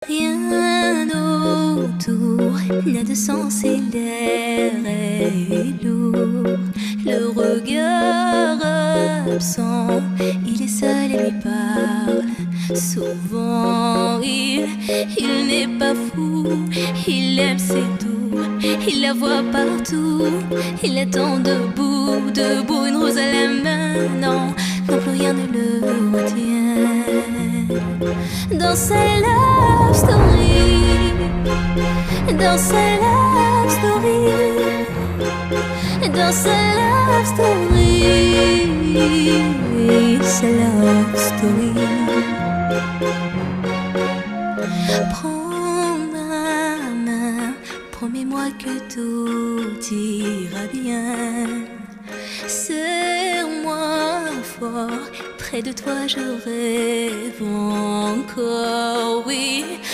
Rien autour n'a de sens et l'air est lourd. Le regard absent, il est seul et lui parle. Souvent il n'est pas fou, il aime c'est tout, il la voit partout, il attend debout, debout, une rose à la main, non, non plus rien ne le retient. Dans sa love story, dans sa love story, dans sa love story, sa love story. Prends ma main, promets-moi que tout ira bien. Serre-moi fort, près de toi je rêve encore, oui.